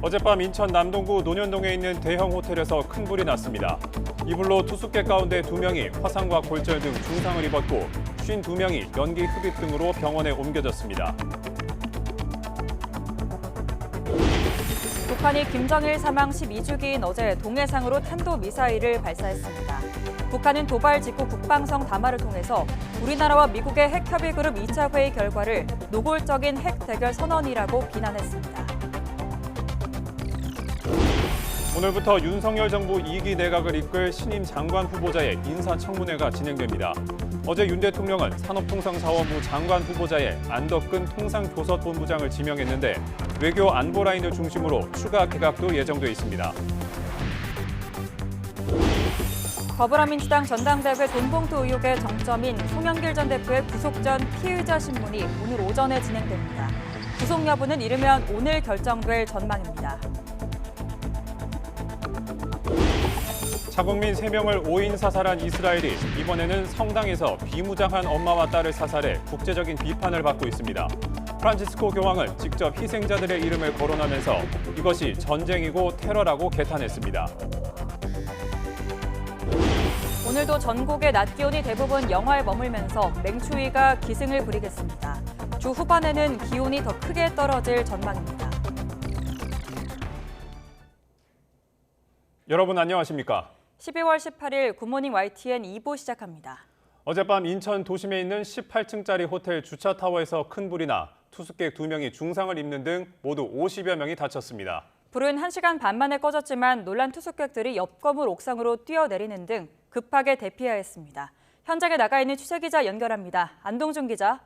어젯밤 인천 남동구 논현동에 있는 대형 호텔에서 큰 불이 났습니다. 이 불로 투숙객 가운데 2명이 화상과 골절 등 중상을 입었고 52명이 연기 흡입 등으로 병원에 옮겨졌습니다. 북한이 김정일 사망 12주기인 어제 동해상으로 탄도미사일을 발사했습니다. 북한은 도발 직후 국방성 담화를 통해서 우리나라와 미국의 핵협의그룹 2차 회의 결과를 노골적인 핵 대결 선언이라고 비난했습니다. 오늘부터 윤석열 정부 2기 내각을 이끌 신임 장관 후보자의 인사청문회가 진행됩니다. 어제 윤 대통령은 산업통상자원부 장관 후보자에 안덕근 통상교섭본부장을 지명했는데 외교 안보 라인을 중심으로 추가 개각도 예정돼 있습니다. 더불어민주당 전당대회 돈봉투 의혹의 정점인 송영길 전 대표의 구속 전 피의자 신문이 오늘 오전에 진행됩니다. 구속 여부는 이르면 오늘 결정될 전망입니다. 자국민 3명을 5인 사살한 이스라엘이 이번에는 성당에서 비무장한 엄마와 딸을 사살해 국제적인 비판을 받고 있습니다. 프란치스코 교황은 직접 희생자들의 이름을 거론하면서 이것이 전쟁이고 테러라고 개탄했습니다. 오늘도 전국의 낮 기온이 대부분 영하에 머물면서 맹추위가 기승을 부리겠습니다. 주 후반에는 기온이 더 크게 떨어질 전망입니다. 여러분 안녕하십니까? 12월 18일 굿모닝 YTN 2부 시작합니다. 어젯밤 인천 도심에 있는 18층짜리 호텔 주차타워에서 큰 불이 나 투숙객 2명이 중상을 입는 등 모두 50여 명이 다쳤습니다. 불은 1시간 반 만에 꺼졌지만 놀란 투숙객들이 옆 건물 옥상으로 뛰어내리는 등 급하게 대피해야 했습니다. 현장에 나가 있는 취재기자 연결합니다. 안동준 기자.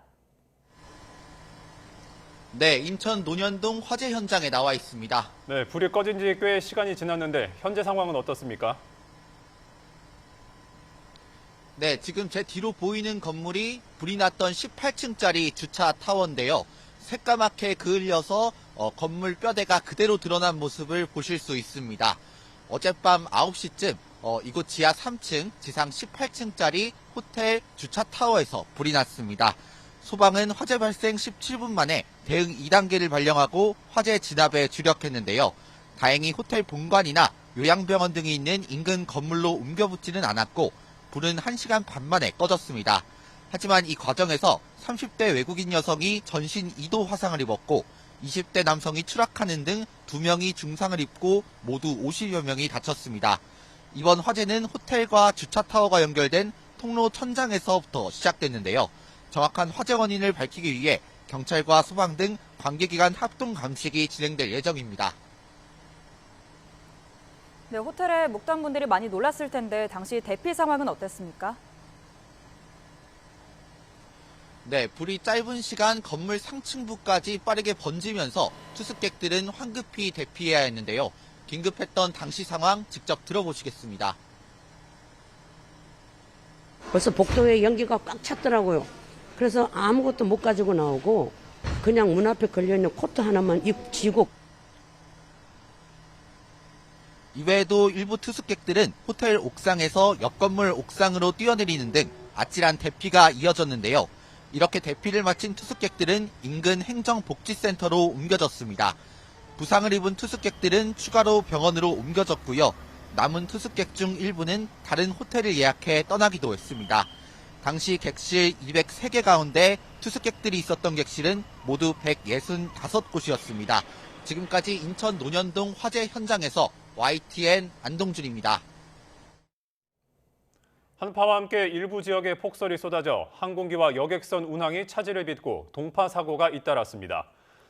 네, 인천 논현동 화재 현장에 나와 있습니다. 네, 불이 꺼진 지 꽤 시간이 지났는데 현재 상황은 어떻습니까? 네, 지금 제 뒤로 보이는 건물이 불이 났던 18층짜리 주차 타워인데요. 새까맣게 그을려서 건물 뼈대가 그대로 드러난 모습을 보실 수 있습니다. 어젯밤 9시쯤 이곳 지하 3층, 지상 18층짜리 호텔 주차 타워에서 불이 났습니다. 소방은 화재 발생 17분 만에 대응 2단계를 발령하고 화재 진압에 주력했는데요. 다행히 호텔 본관이나 요양병원 등이 있는 인근 건물로 옮겨붙지는 않았고 불은 1시간 반 만에 꺼졌습니다. 하지만 이 과정에서 30대 외국인 여성이 전신 2도 화상을 입었고 20대 남성이 추락하는 등 2명이 중상을 입고 모두 50여 명이 다쳤습니다. 이번 화재는 호텔과 주차타워가 연결된 통로 천장에서부터 시작됐는데요. 정확한 화재 원인을 밝히기 위해 경찰과 소방 등 관계기관 합동 감식이 진행될 예정입니다. 네, 호텔에 묵던 분들이 많이 놀랐을 텐데 당시 대피 상황은 어땠습니까? 네, 불이 짧은 시간 건물 상층부까지 빠르게 번지면서 투숙객들은 황급히 대피해야 했는데요. 긴급했던 당시 상황 직접 들어보시겠습니다. 벌써 복도에 연기가 꽉 찼더라고요. 그래서 아무것도 못 가지고 나오고 그냥 문 앞에 걸려있는 코트 하나만 입지고. 이외에도 일부 투숙객들은 호텔 옥상에서 옆 건물 옥상으로 뛰어내리는 등 아찔한 대피가 이어졌는데요. 이렇게 대피를 마친 투숙객들은 인근 행정복지센터로 옮겨졌습니다. 부상을 입은 투숙객들은 추가로 병원으로 옮겨졌고요. 남은 투숙객 중 일부는 다른 호텔을 예약해 떠나기도 했습니다. 당시 객실 203개 가운데 투숙객들이 있었던 객실은 모두 165곳이었습니다. 지금까지 인천 논현동 화재 현장에서 YTN 안동준입니다. 한파와 함께 일부 지역에 폭설이 쏟아져 항공기와 여객선 운항이 차질을 빚고 동파 사고가 잇따랐습니다.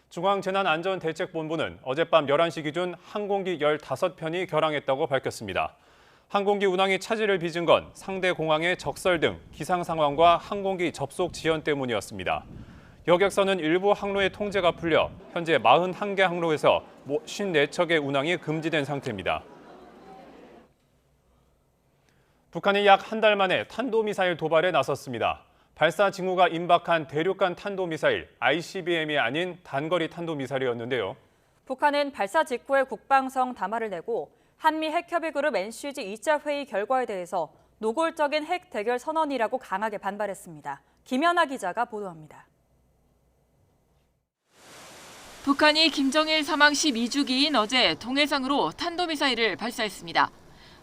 중앙재난안전대책본부는 어젯밤 11시 기준 항공기 15편이 결항했다고 밝혔습니다. 항공기 운항이 차질을 빚은 건 상대 공항의 적설 등 기상 상황과 항공기 접속 지연 때문이었습니다. 여객선은 일부 항로의 통제가 풀려 현재 41개 항로에서 54척의 운항이 금지된 상태입니다. 북한이 약 한 달 만에 탄도미사일 도발에 나섰습니다. 발사 징후가 임박한 대륙간 탄도미사일 ICBM이 아닌 단거리 탄도미사일이었는데요. 북한은 발사 직후에 국방성 담화를 내고 한미 핵협의그룹 NCG 2차 회의 결과에 대해서 노골적인 핵 대결 선언이라고 강하게 반발했습니다. 김연아 기자가 보도합니다. 북한이 김정일 사망 12주기인 어제 동해상으로 탄도미사일을 발사했습니다.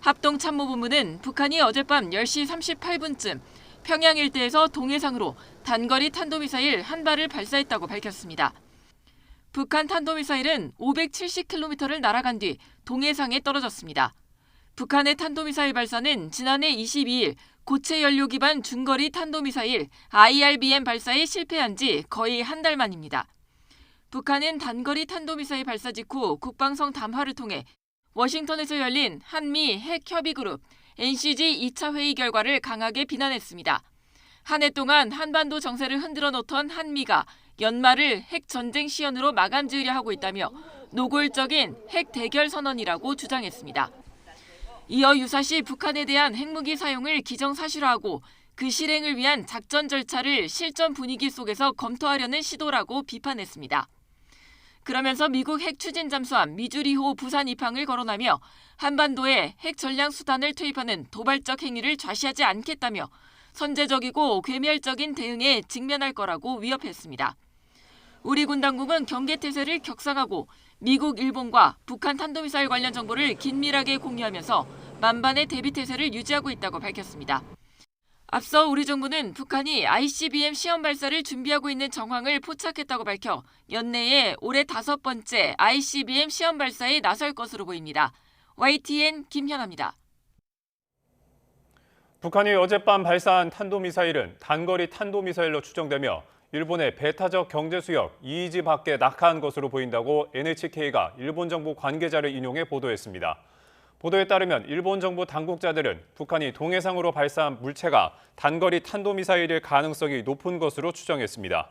합동참모본부는 북한이 어젯밤 10시 38분쯤 평양 일대에서 동해상으로 단거리 탄도미사일 한 발을 발사했다고 밝혔습니다. 북한 탄도미사일은 570km를 날아간 뒤 동해상에 떨어졌습니다. 북한의 탄도미사일 발사는 지난해 22일 고체 연료 기반 중거리 탄도미사일 IRBM 발사에 실패한 지 거의 한 달 만입니다. 북한은 단거리 탄도미사일 발사 직후 국방성 담화를 통해 워싱턴에서 열린 한미 핵협의그룹 NCG 2차 회의 결과를 강하게 비난했습니다. 한 해 동안 한반도 정세를 흔들어 놓던 한미가 연말을 핵전쟁 시연으로 마감 지으려 하고 있다며 노골적인 핵 대결 선언이라고 주장했습니다. 이어 유사시 북한에 대한 핵무기 사용을 기정사실화하고 그 실행을 위한 작전 절차를 실전 분위기 속에서 검토하려는 시도라고 비판했습니다. 그러면서 미국 핵 추진 잠수함 미주리호 부산 입항을 거론하며 한반도에 핵 전략 수단을 투입하는 도발적 행위를 좌시하지 않겠다며 선제적이고 괴멸적인 대응에 직면할 거라고 위협했습니다. 우리 군 당국은 경계태세를 격상하고 미국, 일본과 북한 탄도미사일 관련 정보를 긴밀하게 공유하면서 만반의 대비태세를 유지하고 있다고 밝혔습니다. 앞서 우리 정부는 북한이 ICBM 시험 발사를 준비하고 있는 정황을 포착했다고 밝혀 연내에 올해 5번째 ICBM 시험 발사에 나설 것으로 보입니다. YTN 김현아입니다. 북한이 어젯밤 발사한 탄도미사일은 단거리 탄도미사일로 추정되며 일본의 배타적 경제수역 EEZ 밖에 낙하한 것으로 보인다고 NHK가 일본 정부 관계자를 인용해 보도했습니다. 보도에 따르면 일본 정부 당국자들은 북한이 동해상으로 발사한 물체가 단거리 탄도미사일일 가능성이 높은 것으로 추정했습니다.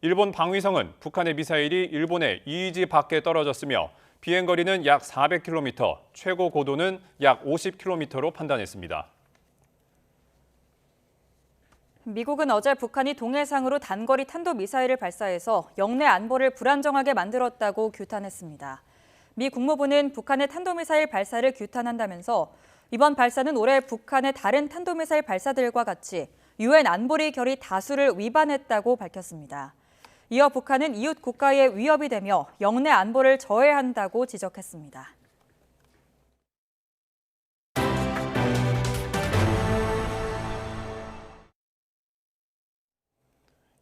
일본 방위성은 북한의 미사일이 일본의 EEZ 밖에 떨어졌으며 비행거리는 약 400km, 최고 고도는 약 50km로 판단했습니다. 미국은 어제 북한이 동해상으로 단거리 탄도미사일을 발사해서 영내 안보를 불안정하게 만들었다고 규탄했습니다. 미 국무부는 북한의 탄도미사일 발사를 규탄한다면서 이번 발사는 올해 북한의 다른 탄도미사일 발사들과 같이 UN 안보리 결의 다수를 위반했다고 밝혔습니다. 이어 북한은 이웃 국가의 위협이 되며 영내 안보를 저해한다고 지적했습니다.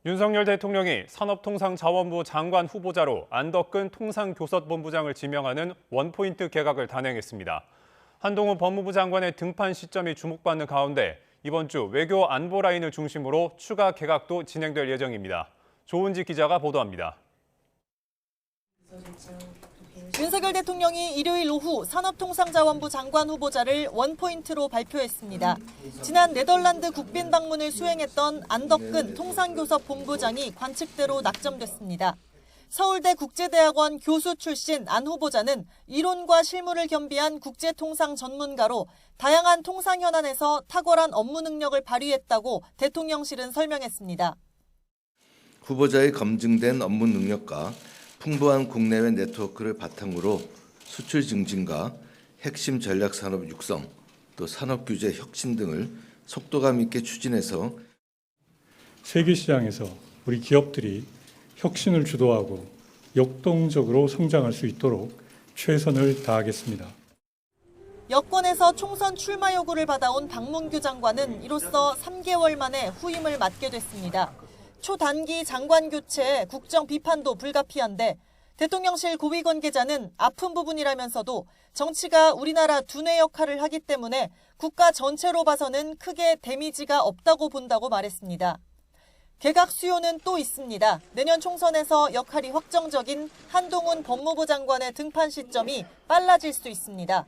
윤석열 대통령이 산업통상자원부 장관 후보자로 안덕근 통상교섭본부장을 지명하는 원포인트 개각을 단행했습니다. 한동훈 법무부 장관의 등판 시점이 주목받는 가운데 이번 주 외교 안보 라인을 중심으로 추가 개각도 진행될 예정입니다. 조은지 기자가 보도합니다. 윤석열 대통령이 일요일 오후 산업통상자원부 장관 후보자를 원포인트로 발표했습니다. 지난 네덜란드 국빈 방문을 수행했던 안덕근 통상교섭본부장이 관측대로 낙점됐습니다. 서울대 국제대학원 교수 출신 안 후보자는 이론과 실무를 겸비한 국제통상 전문가로 다양한 통상 현안에서 탁월한 업무 능력을 발휘했다고 대통령실은 설명했습니다. 후보자의 검증된 업무 능력과 풍부한 국내외 네트워크를 바탕으로 수출 증진과 핵심 전략 산업 육성, 또 산업 규제 혁신 등을 속도감 있게 추진해서 세계 시장에서 우리 기업들이 혁신을 주도하고 역동적으로 성장할 수 있도록 최선을 다하겠습니다. 여권에서 총선 출마 요구를 받아온 박문규 장관은 이로써 3개월 만에 후임을 맡게 됐습니다. 초단기 장관 교체에 국정 비판도 불가피한데 대통령실 고위 관계자는 아픈 부분이라면서도 정치가 우리나라 두뇌 역할을 하기 때문에 국가 전체로 봐서는 크게 데미지가 없다고 본다고 말했습니다. 개각 수요는 또 있습니다. 내년 총선에서 역할이 확정적인 한동훈 법무부 장관의 등판 시점이 빨라질 수 있습니다.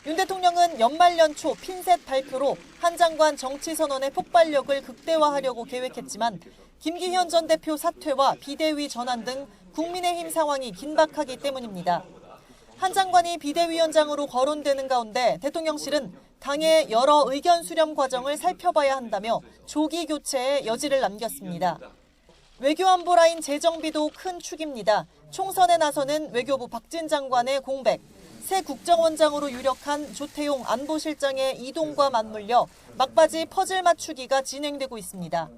윤 대통령은 연말 연초 핀셋 발표로 한 장관 정치 선언의 폭발력을 극대화하려고 계획했지만 김기현 전 대표 사퇴와 비대위 전환 등 국민의힘 상황이 긴박하기 때문입니다. 한 장관이 비대위원장으로 거론되는 가운데 대통령실은 당의 여러 의견 수렴 과정을 살펴봐야 한다며 조기 교체에 여지를 남겼습니다. 외교안보 라인 재정비도 큰 축입니다. 총선에 나서는 외교부 박진 장관의 공백, 새 국정원장으로 유력한 조태용 안보실장의 이동과 맞물려 막바지 퍼즐 맞추기가 진행되고 있습니다.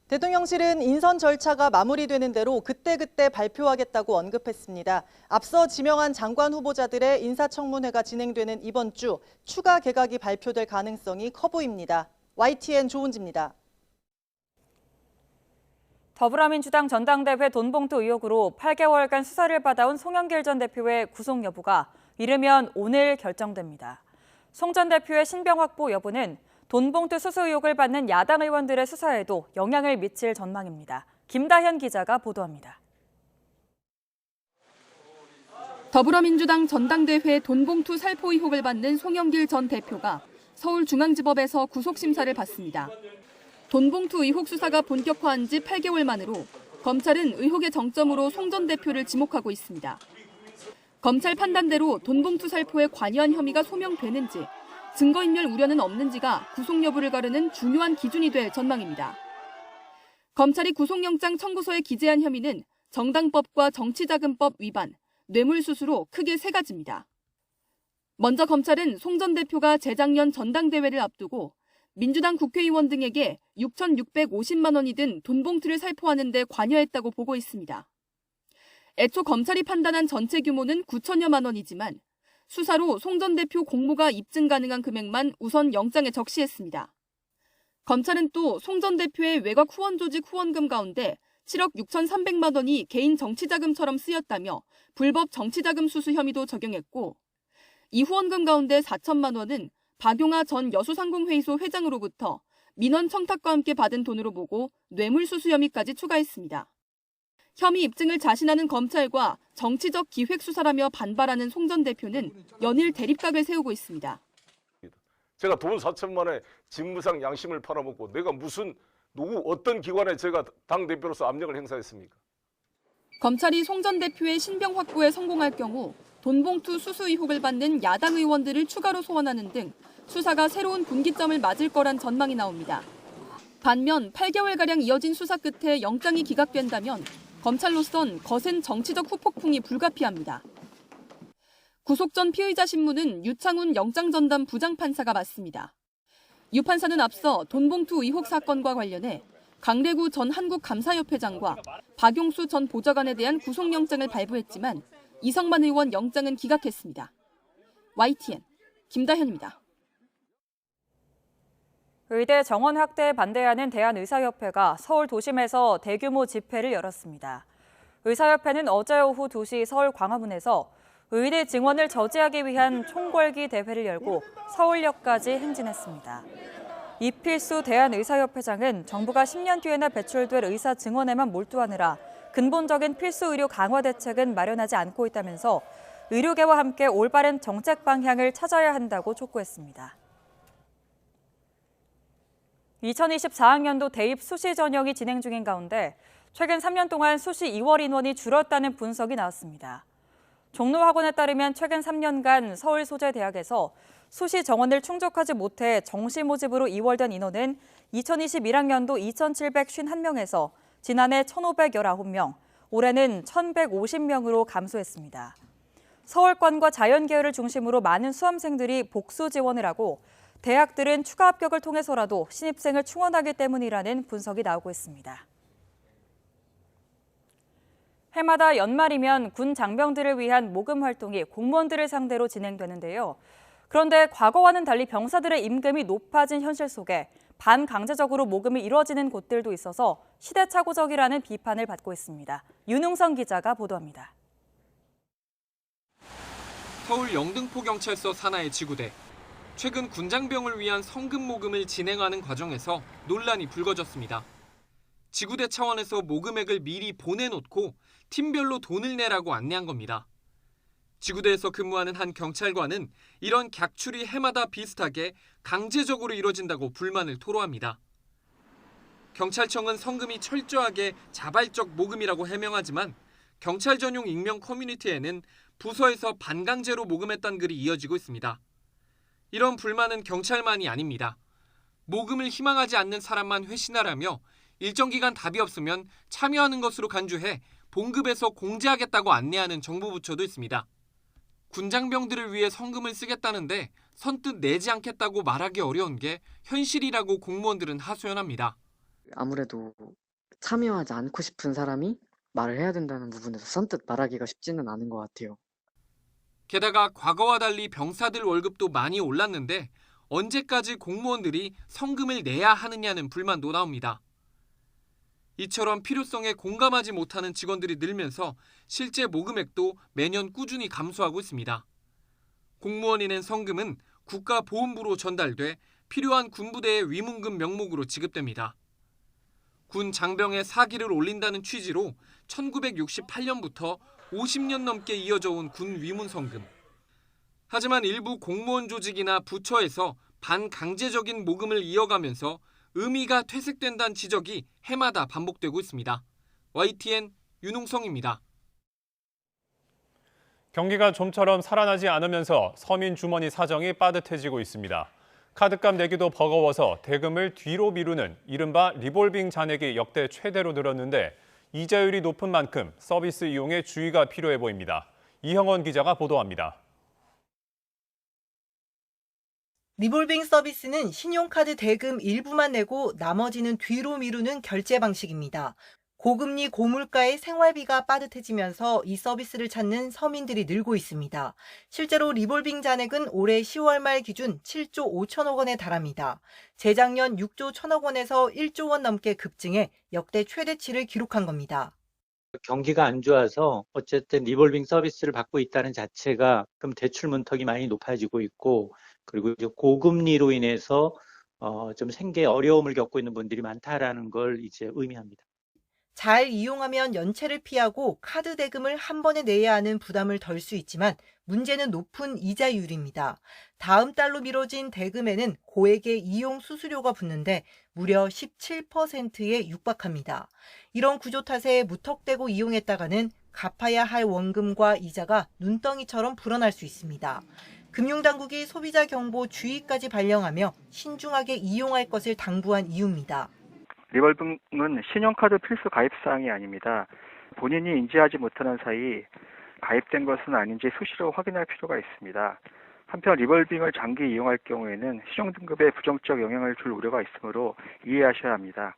대통령실은 인선 절차가 마무리되는 대로 그때그때 발표하겠다고 언급했습니다. 앞서 지명한 장관 후보자들의 인사청문회가 진행되는 이번 주 추가 개각이 발표될 가능성이 커 보입니다. YTN 조은지입니다. 더불어민주당 전당대회 돈봉투 의혹으로 8개월간 수사를 받아온 송영길 전 대표의 구속 여부가 이르면 오늘 결정됩니다. 송 전 대표의 신병 확보 여부는 돈봉투 수수 의혹을 받는 야당 의원들의 수사에도 영향을 미칠 전망입니다. 김다현 기자가 보도합니다. 더불어민주당 전당대회 돈봉투 살포 의혹을 받는 송영길 전 대표가 서울중앙지법에서 구속심사를 받습니다. 돈봉투 의혹 수사가 본격화한 지 8개월 만으로 검찰은 의혹의 정점으로 송 전 대표를 지목하고 있습니다. 검찰 판단대로 돈봉투 살포에 관여한 혐의가 소명되는지, 증거인멸 우려는 없는지가 구속 여부를 가르는 중요한 기준이 될 전망입니다. 검찰이 구속영장 청구서에 기재한 혐의는 정당법과 정치자금법 위반, 뇌물수수로 크게 3가지입니다. 먼저 검찰은 송 전 대표가 재작년 전당대회를 앞두고 민주당 국회의원 등에게 6,650만 원이 든 돈봉투를 살포하는 데 관여했다고 보고 있습니다. 애초 검찰이 판단한 전체 규모는 9천여만 원이지만 수사로 송 전 대표 공모가 입증 가능한 금액만 우선 영장에 적시했습니다. 검찰은 또 송 전 대표의 외곽 후원 조직 후원금 가운데 7억 6,300만 원이 개인 정치자금처럼 쓰였다며 불법 정치자금 수수 혐의도 적용했고, 이 후원금 가운데 4천만 원은 박용하 전 여수상공회의소 회장으로부터 민원 청탁과 함께 받은 돈으로 보고 뇌물수수 혐의까지 추가했습니다. 혐의 입증을 자신하는 검찰과 정치적 기획 수사라며 반발하는 송 전 대표는 연일 대립각을 세우고 있습니다. 제가 돈 4천만에 직무상 양심을 팔아먹고 내가 무슨 어떤 기관에 제가 당대표로서 압력을 행사했습니까? 검찰이 송 전 대표의 신병 확보에 성공할 경우 돈봉투 수수 의혹을 받는 야당 의원들을 추가로 소환하는 등 수사가 새로운 분기점을 맞을 거란 전망이 나옵니다. 반면 8개월가량 이어진 수사 끝에 영장이 기각된다면 검찰로선 거센 정치적 후폭풍이 불가피합니다. 구속 전 피의자 신문은 유창훈 영장전담 부장판사가 맡습니다. 유 판사는 앞서 돈봉투 의혹 사건과 관련해 강래구 전 한국감사협회장과 박용수 전 보좌관에 대한 구속영장을 발부했지만 이성만 의원 영장은 기각했습니다. YTN 김다현입니다. 의대 정원 확대에 반대하는 대한의사협회가 서울 도심에서 대규모 집회를 열었습니다. 의사협회는 어제 오후 2시 서울 광화문에서 의대 증원을 저지하기 위한 총궐기 대회를 열고 서울역까지 행진했습니다. 이필수 대한의사협회장은 정부가 10년 뒤에나 배출될 의사 증원에만 몰두하느라 근본적인 필수 의료 강화 대책은 마련하지 않고 있다면서 의료계와 함께 올바른 정책 방향을 찾아야 한다고 촉구했습니다. 2024학년도 대입 수시 전형이 진행 중인 가운데 최근 3년 동안 수시 2월 인원이 줄었다는 분석이 나왔습니다. 종로학원에 따르면 최근 3년간 서울 소재 대학에서 수시 정원을 충족하지 못해 정시 모집으로 2월된 인원은 2021학년도 2,751명에서 지난해 1,519명, 올해는 1,150명으로 감소했습니다. 서울권과 자연계열을 중심으로 많은 수험생들이 복수 지원을 하고 대학들은 추가 합격을 통해서라도 신입생을 충원하기 때문이라는 분석이 나오고 있습니다. 해마다 연말이면 군 장병들을 위한 모금 활동이 공무원들을 상대로 진행되는데요. 그런데 과거와는 달리 병사들의 임금이 높아진 현실 속에 반강제적으로 모금이 이루어지는 곳들도 있어서 시대착오적이라는 비판을 받고 있습니다. 윤웅선 기자가 보도합니다. 서울 영등포경찰서 산하의 지구대. 최근 군장병을 위한 성금 모금을 진행하는 과정에서 논란이 불거졌습니다. 지구대 차원에서 모금액을 미리 보내놓고 팀별로 돈을 내라고 안내한 겁니다. 지구대에서 근무하는 한 경찰관은 이런 객출이 해마다 비슷하게 강제적으로 이뤄진다고 불만을 토로합니다. 경찰청은 성금이 철저하게 자발적 모금이라고 해명하지만 경찰 전용 익명 커뮤니티에는 부서에서 반강제로 모금했다는 글이 이어지고 있습니다. 이런 불만은 경찰만이 아닙니다. 모금을 희망하지 않는 사람만 회신하라며 일정 기간 답이 없으면 참여하는 것으로 간주해 봉급에서 공제하겠다고 안내하는 정부 부처도 있습니다. 군장병들을 위해 성금을 쓰겠다는데 선뜻 내지 않겠다고 말하기 어려운 게 현실이라고 공무원들은 하소연합니다. 아무래도 참여하지 않고 싶은 사람이 말을 해야 된다는 부분에서 선뜻 말하기가 쉽지는 않은 것 같아요. 게다가 과거와 달리 병사들 월급도 많이 올랐는데 언제까지 공무원들이 성금을 내야 하느냐는 불만도 나옵니다. 이처럼 필요성에 공감하지 못하는 직원들이 늘면서 실제 모금액도 매년 꾸준히 감소하고 있습니다. 공무원이 낸 성금은 국가보훈부로 전달돼 필요한 군부대의 위문금 명목으로 지급됩니다. 군 장병의 사기를 올린다는 취지로 1968년부터 50년 넘게 이어져 온 군 위문성금. 하지만 일부 공무원 조직이나 부처에서 반강제적인 모금을 이어가면서 의미가 퇴색된다는 지적이 해마다 반복되고 있습니다. YTN 윤홍성입니다. 경기가 좀처럼 살아나지 않으면서 서민 주머니 사정이 빠듯해지고 있습니다. 카드값 내기도 버거워서 대금을 뒤로 미루는 이른바 리볼빙 잔액이 역대 최대로 늘었는데 이자율이 높은 만큼 서비스 이용에 주의가 필요해 보입니다. 이형원 기자가 보도합니다. 리볼빙 서비스는 신용카드 대금 일부만 내고 나머지는 뒤로 미루는 결제 방식입니다. 고금리 고물가의 생활비가 빠듯해지면서 이 서비스를 찾는 서민들이 늘고 있습니다. 실제로 리볼빙 잔액은 올해 10월 말 기준 7조 5천억 원에 달합니다. 재작년 6조 1천억 원에서 1조 원 넘게 급증해 역대 최대치를 기록한 겁니다. 경기가 안 좋아서 어쨌든 리볼빙 서비스를 받고 있다는 자체가 그럼 대출 문턱이 많이 높아지고 있고, 그리고 이제 고금리로 인해서 좀 생계 어려움을 겪고 있는 분들이 많다라는 걸 이제 의미합니다. 잘 이용하면 연체를 피하고 카드 대금을 한 번에 내야 하는 부담을 덜 수 있지만 문제는 높은 이자율입니다. 다음 달로 미뤄진 대금에는 고액의 이용 수수료가 붙는데 무려 17%에 육박합니다. 이런 구조 탓에 무턱대고 이용했다가는 갚아야 할 원금과 이자가 눈덩이처럼 불어날 수 있습니다. 금융당국이 소비자 경보 주의까지 발령하며 신중하게 이용할 것을 당부한 이유입니다. 리볼빙은 신용카드 필수 가입사항이 아닙니다. 본인이 인지하지 못하는 사이 가입된 것은 아닌지 수시로 확인할 필요가 있습니다. 한편 리볼빙을 장기 이용할 경우에는 신용등급에 부정적 영향을 줄 우려가 있으므로 이해하셔야 합니다.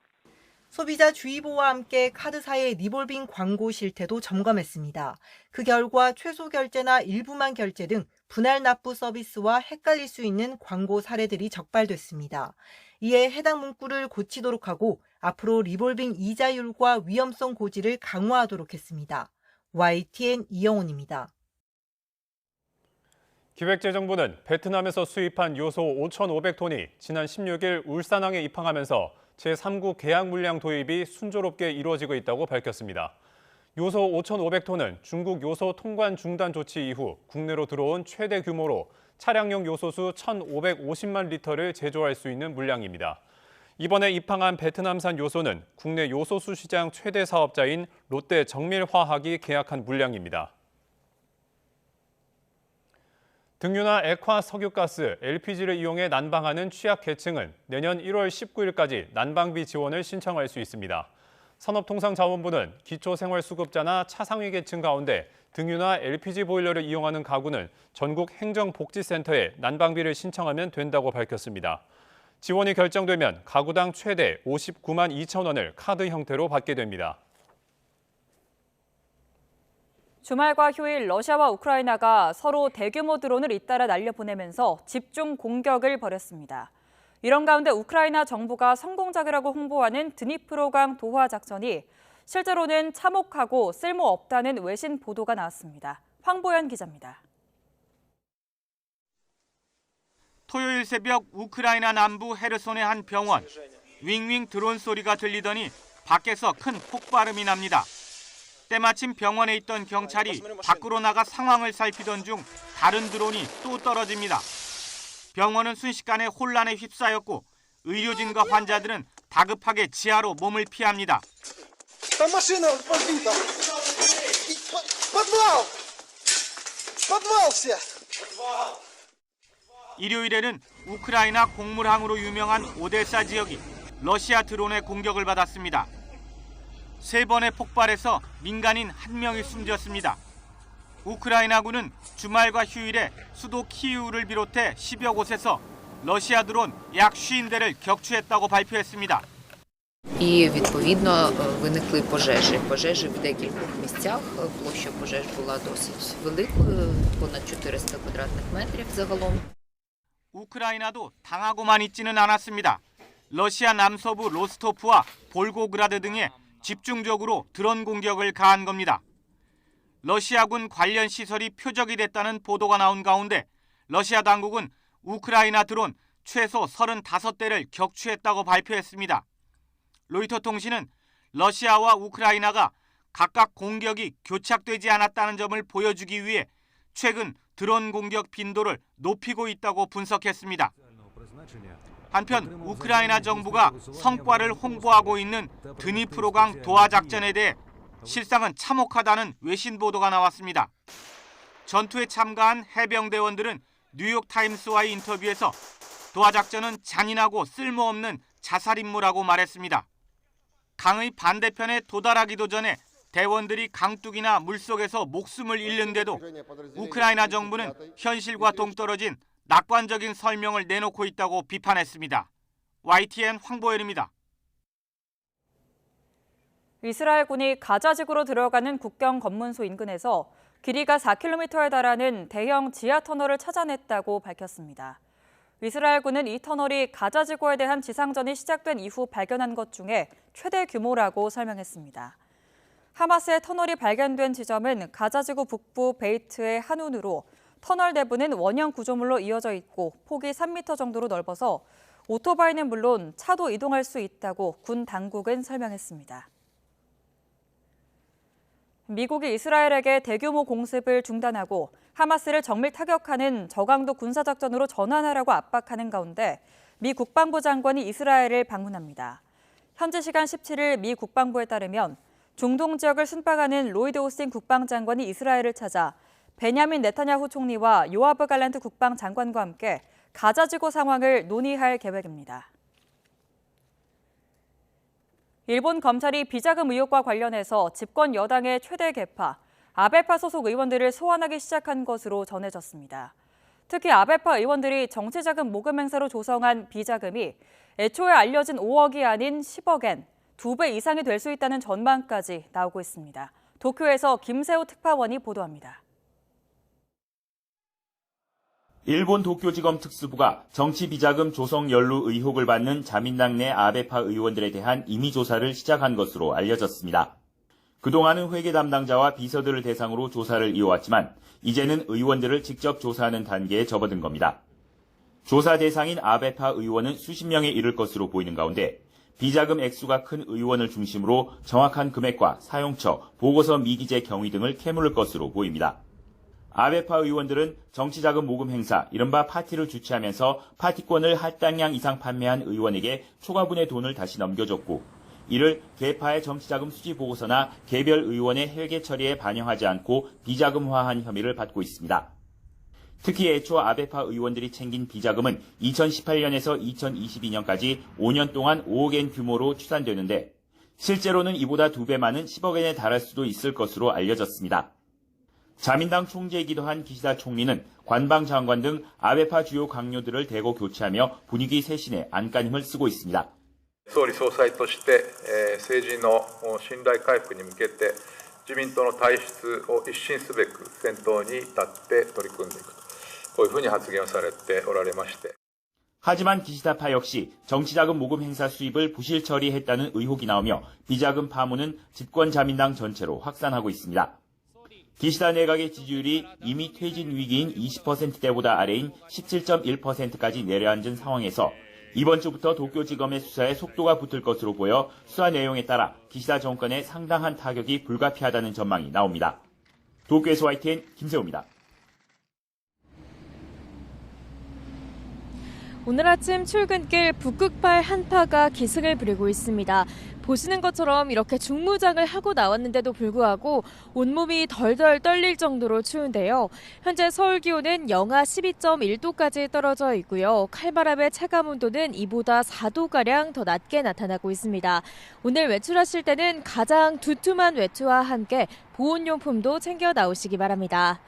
소비자 주의보와 함께 카드사의 리볼빙 광고 실태도 점검했습니다. 그 결과 최소 결제나 일부만 결제 등 분할 납부 서비스와 헷갈릴 수 있는 광고 사례들이 적발됐습니다. 이에 해당 문구를 고치도록 하고 앞으로 리볼빙 이자율과 위험성 고지를 강화하도록 했습니다. YTN 이영훈입니다. 기획재정부는 베트남에서 수입한 요소 5,500톤이 지난 16일 울산항에 입항하면서 제3구 계약 물량 도입이 순조롭게 이루어지고 있다고 밝혔습니다. 요소 5,500톤은 중국 요소 통관 중단 조치 이후 국내로 들어온 최대 규모로 차량용 요소수 1,550만 리터를 제조할 수 있는 물량입니다. 이번에 입항한 베트남산 요소는 국내 요소수 시장 최대 사업자인 롯데 정밀화학이 계약한 물량입니다. 등유나 액화 석유가스, LPG를 이용해 난방하는 취약계층은 내년 1월 19일까지 난방비 지원을 신청할 수 있습니다. 산업통상자원부는 기초생활수급자나 차상위 계층 가운데 등유나 LPG 보일러를 이용하는 가구는 전국 행정복지센터에 난방비를 신청하면 된다고 밝혔습니다. 지원이 결정되면 가구당 최대 59만 2천 원을 카드 형태로 받게 됩니다. 주말과 휴일 러시아와 우크라이나가 서로 대규모 드론을 잇따라 날려보내면서 집중 공격을 벌였습니다. 이런 가운데 우크라이나 정부가 성공작이라고 홍보하는 드니프로강 도하 작전이 실제로는 참혹하고 쓸모없다는 외신 보도가 나왔습니다. 황보연 기자입니다. 토요일 새벽 우크라이나 남부 헤르손의 한 병원. 윙윙 드론 소리가 들리더니 밖에서 큰 폭발음이 납니다. 때마침 병원에 있던 경찰이 밖으로 나가 상황을 살피던 중 다른 드론이 또 떨어집니다. 병원은 순식간에 혼란에 휩싸였고 의료진과 환자들은 다급하게 지하로 몸을 피합니다. 일요일에는 우크라이나 곡물항으로 유명한 오데사 지역이 러시아 드론의 공격을 받았습니다. 3번의 폭발에서 민간인 1명이 숨졌습니다. 우크라이나군은 주말과 휴일에 수도 키이우를 비롯해 10여 곳에서 러시아 드론 약 50대를 격추했다고 발표했습니다. І, відповідно, виникли пожежі. Пожежі в декількох місцях. Площа пожеж була досить великою, понад 400 квадратних метрів загалом. 우크라이나도 당하고만 있지는 않았습니다. 러시아 남서부 로스토프와 볼고그라드 등에 집중적으로 드론 공격을 가한 겁니다. 러시아군 관련 시설이 표적이 됐다는 보도가 나온 가운데 러시아 당국은 우크라이나 드론 최소 35대를 격추했다고 발표했습니다. 로이터 통신은 러시아와 우크라이나가 각각 공격이 교착되지 않았다는 점을 보여주기 위해 최근 드론 공격 빈도를 높이고 있다고 분석했습니다. 한편 우크라이나 정부가 성과를 홍보하고 있는 드니프로강 도하 작전에 대해 실상은 참혹하다는 외신 보도가 나왔습니다. 전투에 참가한 해병대원들은 뉴욕타임스와의 인터뷰에서 도하 작전은 잔인하고 쓸모없는 자살 임무라고 말했습니다. 강의 반대편에 도달하기도 전에 대원들이 강둑이나 물속에서 목숨을 잃는데도 우크라이나 정부는 현실과 동떨어진 낙관적인 설명을 내놓고 있다고 비판했습니다. YTN 황보현입니다. 이스라엘군이 가자지구로 들어가는 국경 검문소 인근에서 길이가 4km에 달하는 대형 지하 터널을 찾아냈다고 밝혔습니다. 이스라엘군은 이 터널이 가자지구에 대한 지상전이 시작된 이후 발견한 것 중에 최대 규모라고 설명했습니다. 하마스의 터널이 발견된 지점은 가자지구 북부 베이트의 한운으로 터널 내부는 원형 구조물로 이어져 있고 폭이 3m 정도로 넓어서 오토바이는 물론 차도 이동할 수 있다고 군 당국은 설명했습니다. 미국이 이스라엘에게 대규모 공습을 중단하고 하마스를 정밀 타격하는 저강도 군사작전으로 전환하라고 압박하는 가운데 미 국방부 장관이 이스라엘을 방문합니다. 현지 시간 17일 미 국방부에 따르면 중동 지역을 순방하는 로이드 오스틴 국방장관이 이스라엘을 찾아 베냐민 네타냐후 총리와 요아브 갈란트 국방장관과 함께 가자지구 상황을 논의할 계획입니다. 일본 검찰이 비자금 의혹과 관련해서 집권 여당의 최대 계파, 아베파 소속 의원들을 소환하기 시작한 것으로 전해졌습니다. 특히 아베파 의원들이 정치자금 모금 행사로 조성한 비자금이 애초에 알려진 5억이 아닌 10억엔 2배 이상이 될 수 있다는 전망까지 나오고 있습니다. 도쿄에서 김세호 특파원이 보도합니다. 일본 도쿄지검 특수부가 정치비자금 조성 연루 의혹을 받는 자민당 내 아베파 의원들에 대한 임의 조사를 시작한 것으로 알려졌습니다. 그동안은 회계 담당자와 비서들을 대상으로 조사를 이어왔지만 이제는 의원들을 직접 조사하는 단계에 접어든 겁니다. 조사 대상인 아베파 의원은 수십 명에 이를 것으로 보이는 가운데 비자금 액수가 큰 의원을 중심으로 정확한 금액과 사용처, 보고서 미기재 경위 등을 캐물을 것으로 보입니다. 아베파 의원들은 정치자금 모금 행사, 이른바 파티를 주최하면서 파티권을 할당량 이상 판매한 의원에게 초과분의 돈을 다시 넘겨줬고 이를 계파의 정치자금 수지 보고서나 개별 의원의 회계 처리에 반영하지 않고 비자금화한 혐의를 받고 있습니다. 특히 애초 아베파 의원들이 챙긴 비자금은 2018년에서 2022년까지 5년 동안 5억엔 규모로 추산되는데 실제로는 이보다 2배 많은 10억엔에 달할 수도 있을 것으로 알려졌습니다. 자민당 총재이기도 한 기시다 총리는 관방 장관 등 아베파 주요 강요들을 대거 교체하며 분위기 쇄신에 안간힘을 쓰고 있습니다. 総理総裁として政治の信頼回復に向けて自民党の体質を一新すべく検討に立って取り組んでいくとこういうふうに発言をされておられまして 하지만 기시다파 역시 정치자금 모금 행사 수입을 부실 처리했다는 의혹이 나오며 비자금 파문은 집권 자민당 전체로 확산하고 있습니다. 기시다 내각의 지지율이 이미 퇴진 위기인 20%대보다 아래인 17.1%까지 내려앉은 상황에서 이번 주부터 도쿄지검의 수사에 속도가 붙을 것으로 보여 수사 내용에 따라 기시다 정권에 상당한 타격이 불가피하다는 전망이 나옵니다. 도쿄에서 YTN 김세호입니다. 오늘 아침 출근길 북극발 한파가 기승을 부리고 있습니다. 보시는 것처럼 이렇게 중무장을 하고 나왔는데도 불구하고 온몸이 덜덜 떨릴 정도로 추운데요. 현재 서울 기온은 영하 12.1도까지 떨어져 있고요. 칼바람의 체감 온도는 이보다 4도가량 더 낮게 나타나고 있습니다. 오늘 외출하실 때는 가장 두툼한 외투와 함께 보온용품도 챙겨 나오시기 바랍니다.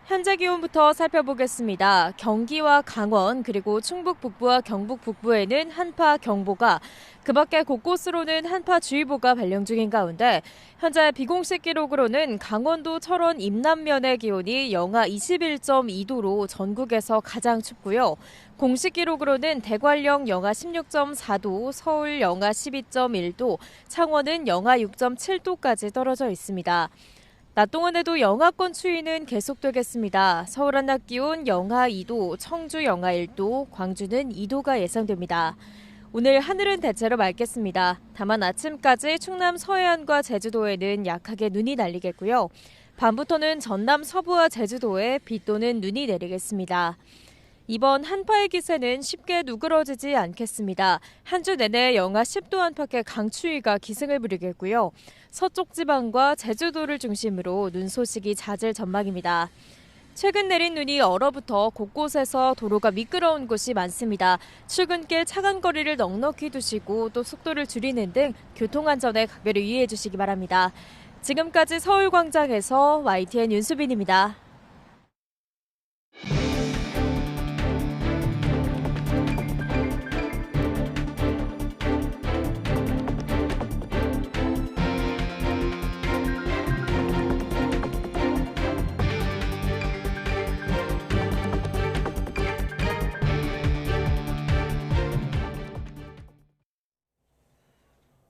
현재 기온부터 살펴보겠습니다. 경기와 강원 그리고 충북 북부와 경북 북부에는 한파 경보가, 그 밖에 곳곳으로는 한파주의보가 발령 중인 가운데 현재 비공식 기록으로는 강원도 철원 임남면의 기온이 영하 21.2도로 전국에서 가장 춥고요. 공식 기록으로는 대관령 영하 16.4도, 서울 영하 12.1도, 창원은 영하 6.7도까지 떨어져 있습니다. 낮 동안에도 영하권 추위는 계속되겠습니다. 서울 한낮 기온 영하 2도, 청주 영하 1도, 광주는 2도가 예상됩니다. 오늘 하늘은 대체로 맑겠습니다. 다만 아침까지 충남 서해안과 제주도에는 약하게 눈이 날리겠고요. 밤부터는 전남 서부와 제주도에 비 또는 눈이 내리겠습니다. 이번 한파의 기세는 쉽게 누그러지지 않겠습니다. 한 주 내내 영하 10도 안팎의 강추위가 기승을 부리겠고요. 서쪽 지방과 제주도를 중심으로 눈 소식이 잦을 전망입니다. 최근 내린 눈이 얼어붙어 곳곳에서 도로가 미끄러운 곳이 많습니다. 출근길 차간 거리를 넉넉히 두시고 또 속도를 줄이는 등 교통안전에 각별히 유의해 주시기 바랍니다. 지금까지 서울광장에서 YTN 윤수빈입니다.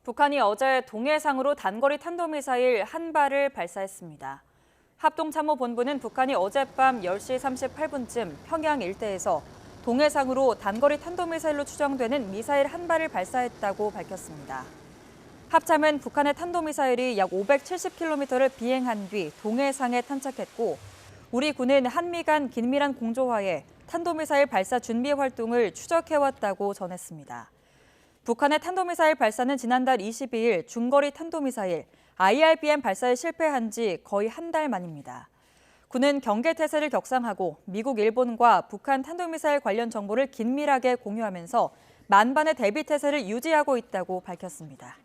북한이 어제 동해상으로 단거리 탄도미사일 한 발을 발사했습니다. 합동참모본부는 북한이 어젯밤 10시 38분쯤 평양 일대에서 동해상으로 단거리 탄도미사일로 추정되는 미사일 한 발을 발사했다고 밝혔습니다. 합참은 북한의 탄도미사일이 약 570km를 비행한 뒤 동해상에 탄착했고, 우리 군은 한미 간 긴밀한 공조하에 탄도미사일 발사 준비 활동을 추적해왔다고 전했습니다. 북한의 탄도미사일 발사는 지난달 22일 중거리 탄도미사일 IRBM 발사에 실패한 지 거의 한 달 만입니다. 군은 경계태세를 격상하고 미국, 일본과 북한 탄도미사일 관련 정보를 긴밀하게 공유하면서 만반의 대비태세를 유지하고 있다고 밝혔습니다.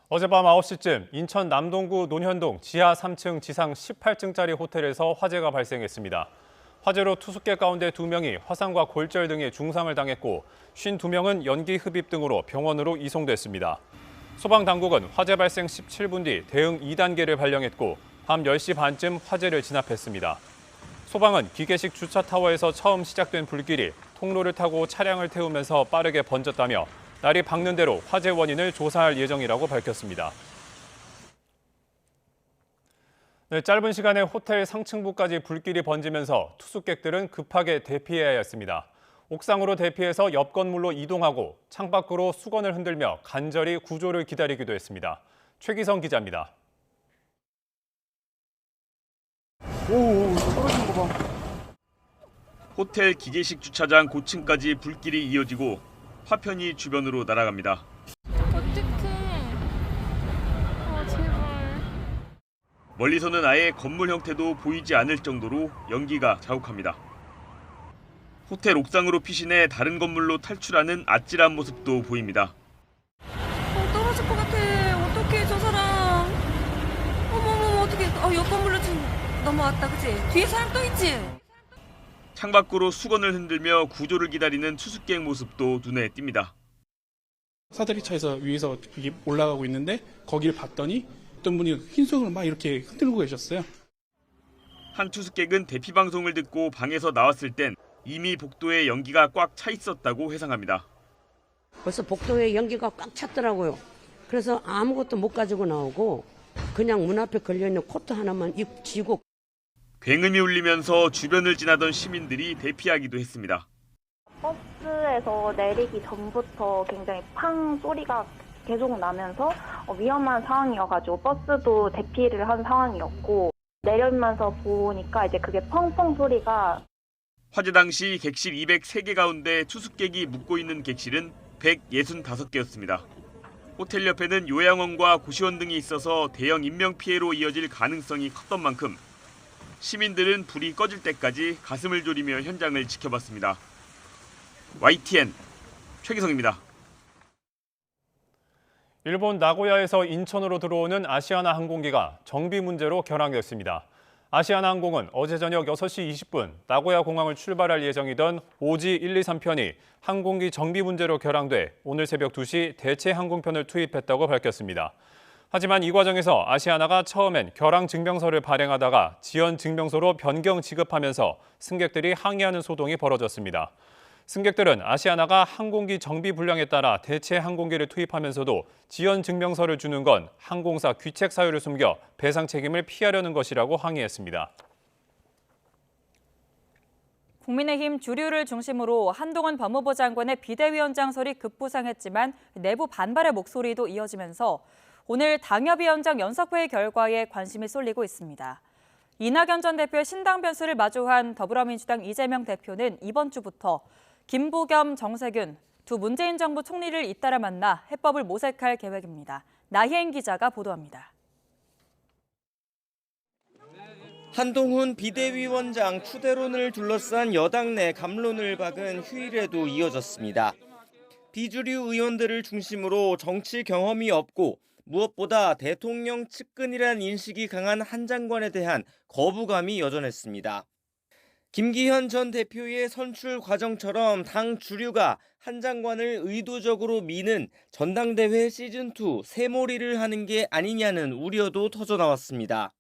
어젯밤 9시쯤 인천 남동구 논현동 지하 3층 지상 18층짜리 호텔에서 화재가 발생했습니다. 화재로 투숙객 가운데 2명이 화상과 골절 등의 중상을 당했고 52명은 연기 흡입 등으로 병원으로 이송됐습니다. 소방당국은 화재 발생 17분 뒤 대응 2단계를 발령했고 밤 10시 반쯤 화재를 진압했습니다. 소방은 기계식 주차타워에서 처음 시작된 불길이 통로를 타고 차량을 태우면서 빠르게 번졌다며 날이 밝는 대로 화재 원인을 조사할 예정이라고 밝혔습니다. 네, 짧은 시간에 호텔 상층부까지 불길이 번지면서 투숙객들은 급하게 대피해야 했습니다. 옥상으로 대피해서 옆 건물로 이동하고 창밖으로 수건을 흔들며 간절히 구조를 기다리기도 했습니다. 최기성 기자입니다. 오, 떨어진 거 봐. 호텔 기계식 주차장 고층까지 불길이 이어지고 화편이 주변으로 날아갑니다. 멀리서는 아예 건물 형태도 보이지 않을 정도로 연기가 자욱합니다. 호텔 옥상으로 피신해 다른 건물로 탈출하는 아찔한 모습도 보입니다. 떨어질 것 같아. 어떡해, 저 사람. 어머, 어떡해. 옆 건물로 지금 넘어왔다, 그치? 뒤에 사람 또 있지? 창밖으로 수건을 흔들며 구조를 기다리는 투숙객 모습도 눈에 띕니다. 사다리 차에서 위에서 그게 올라가고 있는데 거기를 봤더니 어떤 분이 흰 손으로 막 이렇게 흔들고 계셨어요. 한 투숙객은 대피 방송을 듣고 방에서 나왔을 땐 이미 복도에 연기가 꽉 차 있었다고 회상합니다. 벌써 복도에 연기가 꽉 찼더라고요. 그래서 아무것도 못 가지고 나오고 그냥 문 앞에 걸려있는 코트 하나만 입지고. 굉음이 울리면서 주변을 지나던 시민들이 대피하기도 했습니다. 버스에서 내리기 전부터 굉장히 팡 소리가 계속 나면서 위험한 상황이어가지고 버스도 대피를 한 상황이었고, 내리면서 보니까 이제 그게 펑펑 소리가. 화재 당시 객실 203개 가운데 투숙객이 묵고 있는 객실은 165개였습니다. 호텔 옆에는 요양원과 고시원 등이 있어서 대형 인명피해로 이어질 가능성이 컸던 만큼 시민들은 불이 꺼질 때까지 가슴을 졸이며 현장을 지켜봤습니다. YTN 최기성입니다. 일본 나고야에서 인천으로 들어오는 아시아나 항공기가 정비 문제로 결항됐습니다. 아시아나 항공은 어제 저녁 6시 20분 나고야 공항을 출발할 예정이던 오지 123편이 항공기 정비 문제로 결항돼 오늘 새벽 2시 대체 항공편을 투입했다고 밝혔습니다. 하지만 이 과정에서 아시아나가 처음엔 결항 증명서를 발행하다가 지연 증명서로 변경 지급하면서 승객들이 항의하는 소동이 벌어졌습니다. 승객들은 아시아나가 항공기 정비 불량에 따라 대체 항공기를 투입하면서도 지연 증명서를 주는 건 항공사 귀책 사유를 숨겨 배상 책임을 피하려는 것이라고 항의했습니다. 국민의힘 주류를 중심으로 한동훈 법무부 장관의 비대위원장설이 급부상했지만 내부 반발의 목소리도 이어지면서 오늘 당협위원장 연석회의 결과에 관심이 쏠리고 있습니다. 이낙연 전 대표의 신당 변수를 마주한 더불어민주당 이재명 대표는 이번 주부터 김부겸, 정세균 두 문재인 정부 총리를 잇따라 만나 해법을 모색할 계획입니다. 나희행 기자가 보도합니다. 한동훈 비대위원장 추대론을 둘러싼 여당 내 갑론을 박은 휴일에도 이어졌습니다. 비주류 의원들을 중심으로 정치 경험이 없고 무엇보다 대통령 측근이란 인식이 강한 한 장관에 대한 거부감이 여전했습니다. 김기현 전 대표의 선출 과정처럼 당 주류가 한 장관을 의도적으로 미는 전당대회 시즌2 새몰이를 하는 게 아니냐는 우려도 터져나왔습니다.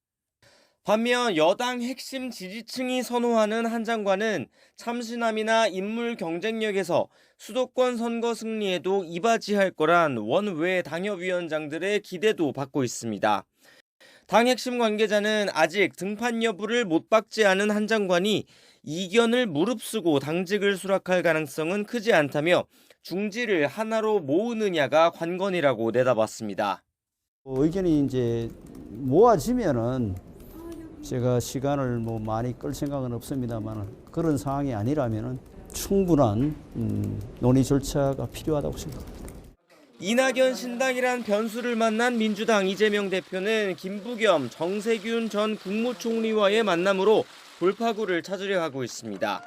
반면 여당 핵심 지지층이 선호하는 한 장관은 참신함이나 인물 경쟁력에서 수도권 선거 승리에도 이바지할 거란 원외 당협위원장들의 기대도 받고 있습니다. 당 핵심 관계자는 아직 등판 여부를 못 박지 않은 한 장관이 이견을 무릅쓰고 당직을 수락할 가능성은 크지 않다며 중지를 하나로 모으느냐가 관건이라고 내다봤습니다. 의견이 이제 모아지면은 제가 시간을 많이 끌 생각은 없습니다만 그런 상황이 아니라면은 충분한 논의 절차가 필요하다고 생각합니다. 이낙연 신당이란 변수를 만난 민주당 이재명 대표는 김부겸, 정세균 전 국무총리와의 만남으로 돌파구를 찾으려 하고 있습니다.